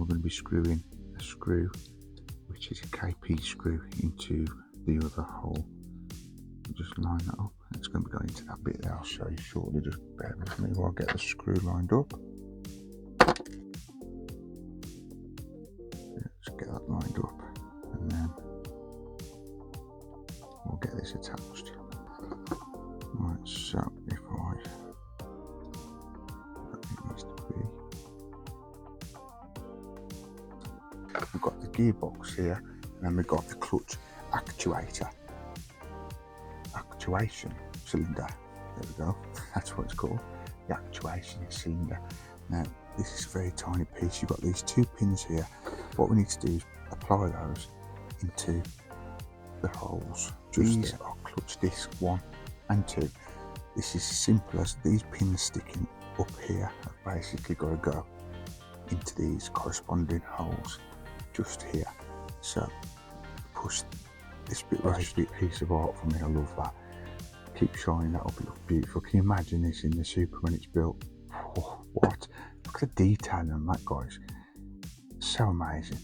going to be screwing a screw, which is a KP screw, into the other hole. Just line that up. It's going to be going into that bit there. I'll show you shortly. Just bear with me while I get the screw lined up. Let's get that lined up, and then we'll get this attached. Right, so if it needs to be, we've got the gearbox here, and then we've got the clutch actuation cylinder. There we go, that's what it's called, the actuation cylinder. Now this is a very tiny piece. You've got these two pins here. What we need to do is apply those into the holes. These are clutch disc 1 and 2. This is simple as these pins sticking up here have basically got to go into these corresponding holes just here. So push this bit right, this bit piece of art for me. I love that. Keep shining that up, it looks beautiful. Can you imagine this in the Supra when it's built? Oh, what? Look at the detail on that, guys. So amazing.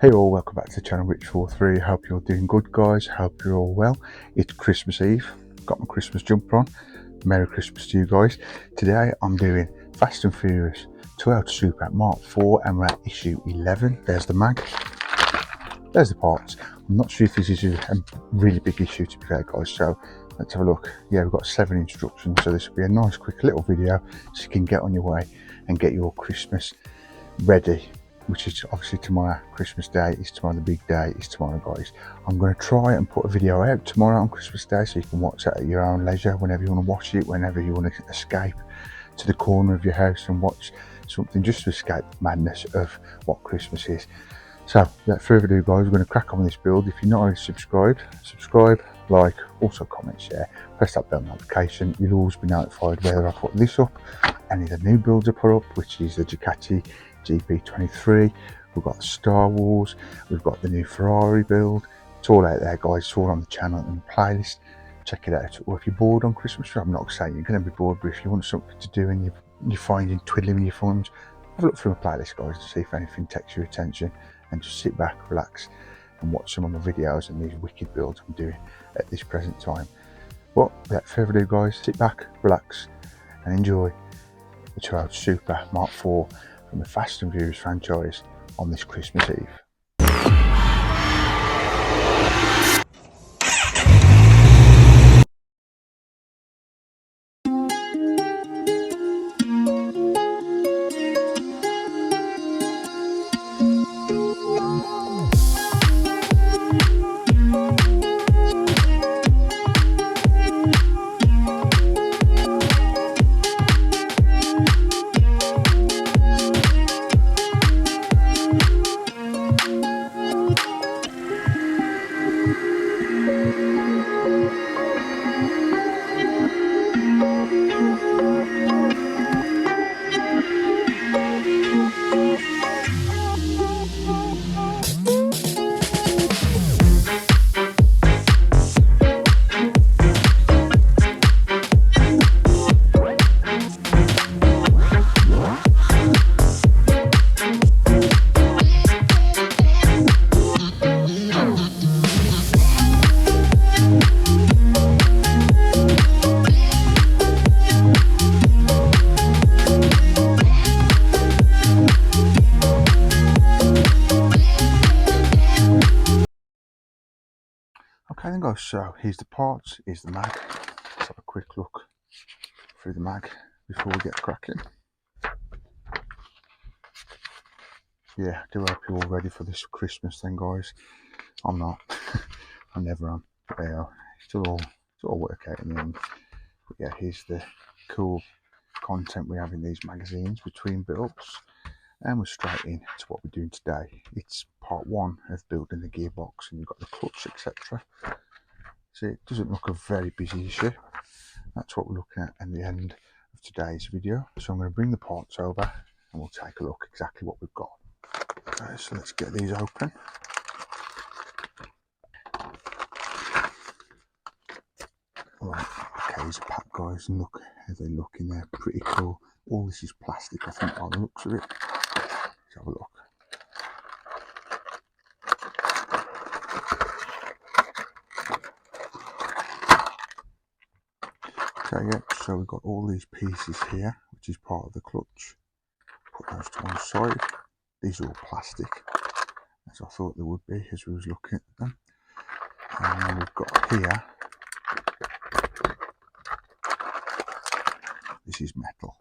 Hey all, welcome back to the channel, Rich43. Hope you're doing good, guys. Hope you're all well. It's Christmas Eve. Got my Christmas jumper on. Merry Christmas to you guys. Today I'm doing Fast and Furious 12 Supra Mark 4, and we're at issue 11. There's the mag. There's the parts. I'm not sure if this is a really big issue, to be fair, guys, so let's have a look. Yeah, we've got 7 instructions, so this will be a nice quick little video so you can get on your way and get your Christmas ready, which is obviously tomorrow. Christmas Day is tomorrow, the big day is tomorrow, guys. I'm going to try and put a video out tomorrow on Christmas Day so you can watch that at your own leisure, whenever you want to watch it, whenever you want to escape to the corner of your house and watch something just to escape the madness of what Christmas is. So without further ado, guys, we're going to crack on with this build. If you're not already subscribed, subscribe, like, also comment, share, press that bell notification. You'll always be notified whether I put this up, any of the new builds I put up, which is the Ducati GP23, we've got the Star Wars, we've got the new Ferrari build. It's all out there, guys. It's all on the channel and the playlist. Check it out. Or if you're bored on Christmas, I'm not saying you're going to be bored, but if you want something to do and you're finding twiddling with your thumbs, have a look through my playlist, guys, to see if anything takes your attention, and just sit back, relax, and watch some of my videos and these wicked builds I'm doing at this present time. But without further ado, guys, sit back, relax, and enjoy the 12 Supra Mark 4 from the Fast and Furious franchise on this Christmas Eve. Okay then, guys, so here's the parts, here's the mag. Let's have a quick look through the mag before we get cracking. Yeah, I do hope you're all ready for this Christmas thing, guys. I'm not. I never am. But yeah, it's all work out in the end. But yeah, here's the cool content we have in these magazines between builds. And we're straight in to what we're doing today. It's part 1 of building the gearbox, and you've got the clutch, etc. So it doesn't look a very busy issue. That's what we're looking at the end of today's video. So I'm going to bring the parts over and we'll take a look exactly what we've got. Okay, so let's get these open. Right, okay, here's a pack, guys, and look how they look in there. Pretty cool. All this is plastic, I think, by the looks of it. Let's have a look. So yeah, so we've got all these pieces here, which is part of the clutch. Put those to one side. These are all plastic, as I thought they would be as we was looking at them. And then we've got here, this is metal.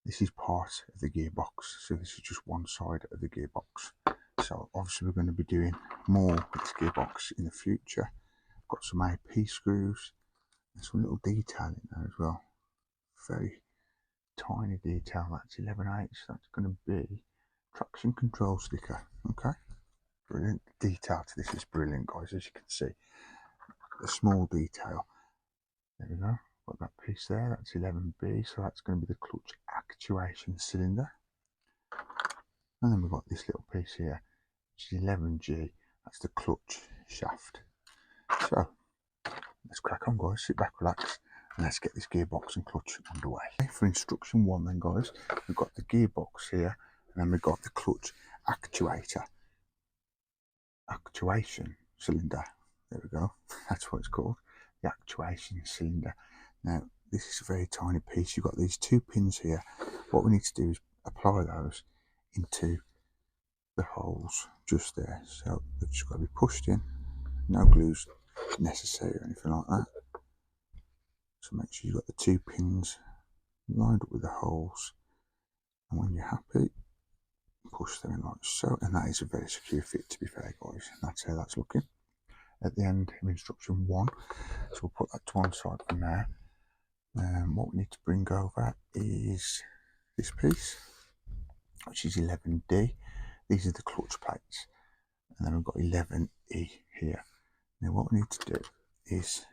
This is part of the gearbox, so this is just one side of the gearbox. So obviously we're going to be doing more with this gearbox in the future. Got some AP screws and some little detail in there as well. Very tiny detail. That's 11/8. That's going to be traction control sticker. Okay, brilliant. The detail to this is brilliant, guys. As you can see, the small detail. There we go. Got that piece there. That's 11B. So that's going to be the clutch actuation cylinder. And then we've got this little piece here, which is 11G. That's the clutch shaft. So let's crack on, guys. Sit back, relax, and let's get this gearbox and clutch underway. For instruction 1 then, guys, we've got the gearbox here, and then we've got the clutch actuation cylinder. There we go. That's what it's called, the actuation cylinder. Now this is a very tiny piece. You've got these 2 pins here. What we need to do is apply those into the holes just there. So they've just got to be pushed in. No glues necessary or anything like that. So make sure you've got the 2 pins lined up with the holes, and when you're happy, push them in like so, and that is a very secure fit, to be fair, guys. That's how that's looking at the end of instruction 1. So we'll put that to one side for now. What we need to bring over is this piece, which is 11D. These are the clutch plates, and then we've got 11E here. Now what we need to do is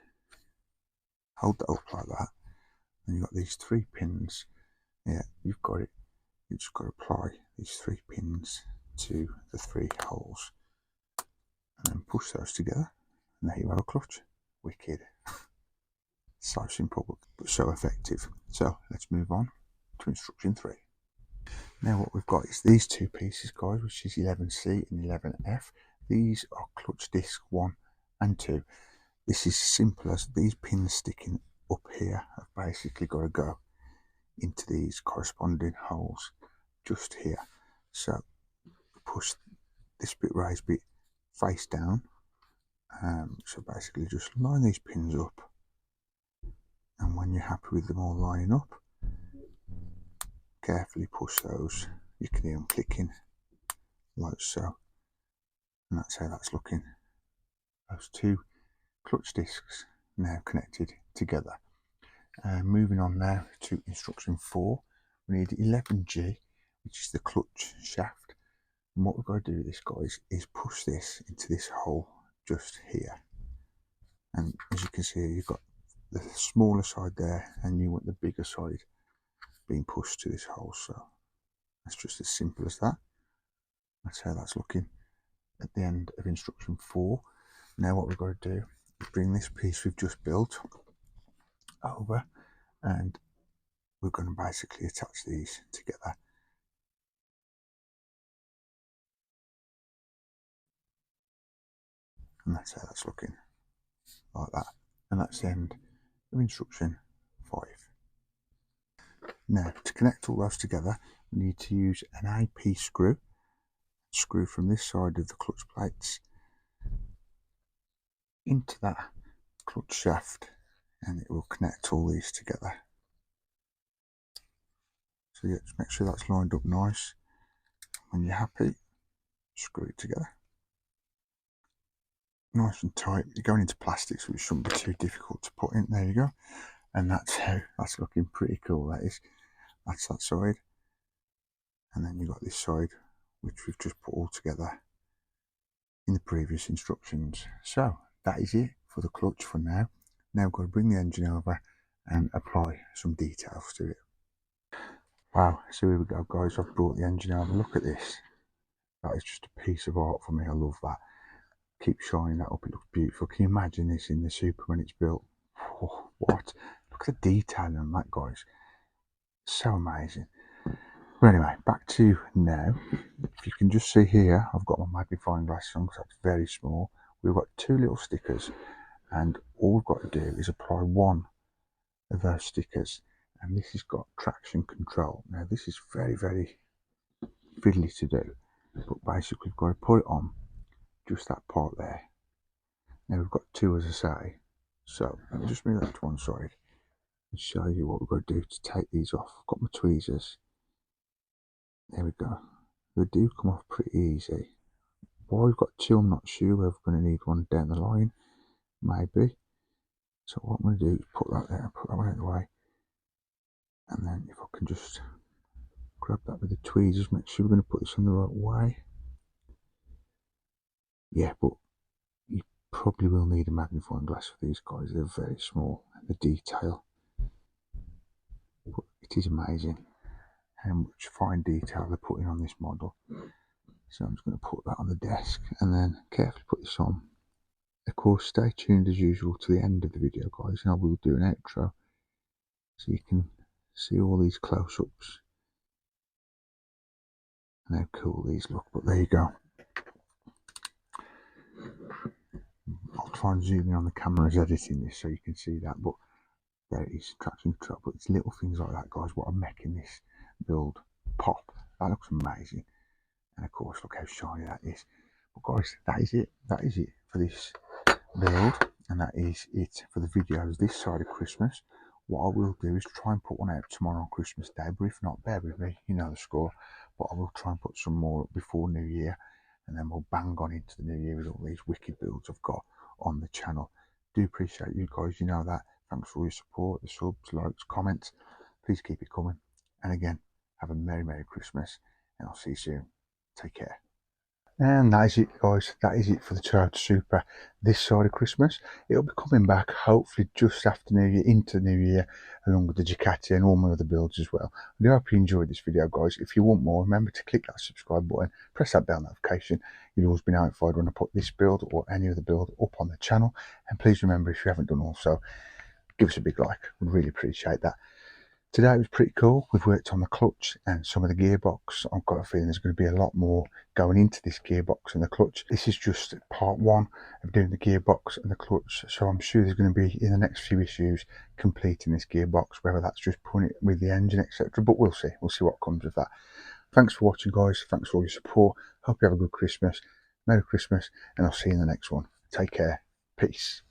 hold that up like that, and you've got these 3 pins. Yeah, you've got it. You've just got to apply these 3 pins to the 3 holes, and then push those together, and there you have a clutch. Wicked. So simple, but so effective. So let's move on to instruction 3. Now what we've got is these 2 pieces, guys, which is 11C and 11F. These are clutch disc 1 and 2. This is simple as these pins sticking up here have basically got to go into these corresponding holes just here. So push this bit, raised bit, face down. So basically just line these pins up, and when you're happy with them all lining up, carefully push those. You can hear them clicking like so, and that's how that's looking. Those 2 clutch discs now connected together. Moving on now to instruction 4, we need 11G, which is the clutch shaft. And what we've got to do with this, guys, is push this into this hole just here. And as you can see, you've got the smaller side there, and you want the bigger side being pushed to this hole. So that's just as simple as that. That's how that's looking at the end of instruction 4. Now what we've got to do is bring this piece we've just built over, and we're going to basically attach these together. And that's how that's looking, like that. And that's the end of instruction 5. Now to connect all those together, we need to use an AP screw. Screw from this side of the clutch plates into that clutch shaft, and it will connect all these together. So yeah, just make sure that's lined up nice. When you're happy, screw it together. Nice and tight. You're going into plastics, which shouldn't be too difficult to put in. There you go. And that's how that's looking pretty cool. That is. That's that side. And then you've got this side, which we've just put all together in the previous instructions. So that is it for the clutch for now. Now we've got to bring the engine over and apply some details to it. Wow, so here we go, guys. I've brought the engine over. Look at this. That is just a piece of art for me. I love that. Keep shining that up. It looks beautiful. Can you imagine this in the Supra when it's built? Oh, what? Look at the detail on that, guys. So amazing. But anyway, back to now. If you can just see here, I've got my magnifying glass on because that's very small. We've got 2 little stickers, and all we've got to do is apply one of those stickers, and this has got traction control. Now this is very, very fiddly to do, but basically we've got to put it on just that part there. Now we've got two, as I say, so let me just move that to one side and show you what we've got to do to take these off. I've got my tweezers. There we go. They do come off pretty easy. Why we've got two, I'm not sure. We're going to need one down the line, maybe. So what I'm going to do is put that there, put that one out of the way, and then if I can just grab that with the tweezers, make sure we're going to put this in the right way. Yeah, but you probably will need a magnifying glass for these guys. They're very small, the detail, but it is amazing how much fine detail they're putting on this model. So I'm just going to put that on the desk and then carefully put this on. Of course, stay tuned as usual to the end of the video, guys, and I will do an outro so you can see all these close-ups and how cool these look. But there you go. I'll try and zoom in on the camera as editing this so you can see that, but there it is, traction control. But it's little things like that, guys, what are making this build pop. That looks amazing, and of course look how shiny that is. But guys, that is it for this build, and that is it for the videos this side of Christmas. What I will do is try and put one out tomorrow on Christmas Day, but if not, bear with me, you know the score. But I will try and put some more up before New Year, and then we'll bang on into the New Year with all these wicked builds I've got on the channel. Do appreciate you guys, you know that. Thanks for all your support, the subs, likes, comments. Please keep it coming. And again, have a Merry Christmas, and I'll see you soon. Take care. And that is it, guys. That is it for the Toyota Supra this side of Christmas. It'll be coming back hopefully just after New Year, into New Year, along with the Ducati and all my other builds as well. I do hope you enjoyed this video, guys. If you want more, remember to click that subscribe button, press that bell notification. You'll always be notified when I put this build or any other build up on the channel. And please remember, if you haven't done also, give us a big like. We'd really appreciate that. Today was pretty cool. We've worked on the clutch and some of the gearbox. I've got a feeling there's going to be a lot more going into this gearbox and the clutch. This is just part one of doing the gearbox and the clutch, so I'm sure there's going to be, in the next few issues, completing this gearbox, whether that's just putting it with the engine, etc. But we'll see what comes of that. Thanks for watching, guys. Thanks for all your support. Hope you have a good Christmas. Merry Christmas, and I'll see you in the next one. Take care. Peace.